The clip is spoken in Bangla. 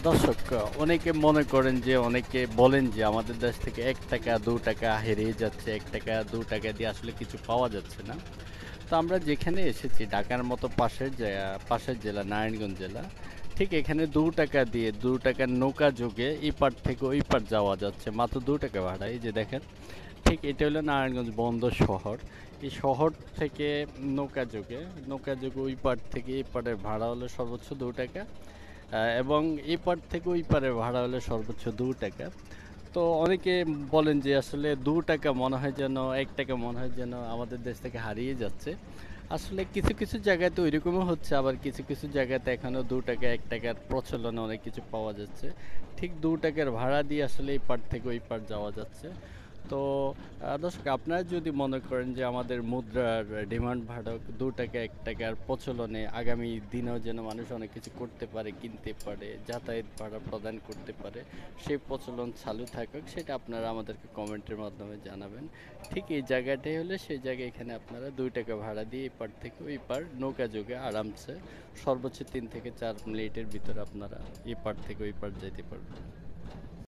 দর্শক, অনেকে মনে করেন যে অনেকে বলেন যে আমাদের দেশ থেকে ৳১ ৳২ হারিয়ে যাচ্ছে। ৳১ ৳২ দিয়ে আসলে কিছু পাওয়া যাচ্ছে না। তো আমরা যেখানে এসেছি ঢাকার মতো পাশের জেলা নারায়ণগঞ্জ জেলা। ঠিক এখানে ৳২ দিয়ে ৳২ নৌকা যোগে এপার থেকে ওই পার যাওয়া যাচ্ছে। মাত্র ৳২ ভাড়া। এই যে দেখেন। ঠিক এটা হলো নারায়ণগঞ্জ বন্দর শহর। এই শহর থেকে নৌকা যোগে ওই পার থেকে এই পারের ভাড়া হলো সর্বোচ্চ ৳২। এবং এই পার থেকে ওই পারের ভাড়া হলো সর্বোচ্চ ৳২। তো অনেকে বলেন যে আসলে ৳২ মনে হয় যেন ৳১ মনে হয় যেন আমাদের দেশ থেকে হারিয়ে যাচ্ছে। আসলে কিছু, কিছু জায়গায় তো ঐরকমও হচ্ছে, আবার কিছু, কিছু জায়গাতে এখনো ৳২ ৳১ র প্রচলনে অনেক কিছু পাওয়া যাচ্ছে। ঠিক ৳২ র ভাড়া দিয়ে আসলে এই পার থেকে ওই পার যাওয়া যাচ্ছে। তো দর্শক, আপনারা যদি মনে করেন যে আমাদের মুদ্রার ডিমান্ড বাড়ুক, ৳২ ৳১ প্রচলনে আগামী দিনেও যেন মানুষ অনেক কিছু করতে পারে, কিনতে পারে, যাতায়াত ভাড়া প্রদান করতে পারে, সেই প্রচলন চালু থাকুক, সেটা আপনারা আমাদেরকে কমেন্টের মাধ্যমে জানাবেন। ঠিক এই জায়গাটাই হলে সেই জায়গায় এখানে আপনারা ৳২ ভাড়া দিয়ে এপার থেকে ওই পার নৌকা যোগে আরামসে সর্বোচ্চ ৩ থেকে ৪ মিনিটের ভিতরে আপনারা এপার থেকে ওই পার যাইতে পারবেন।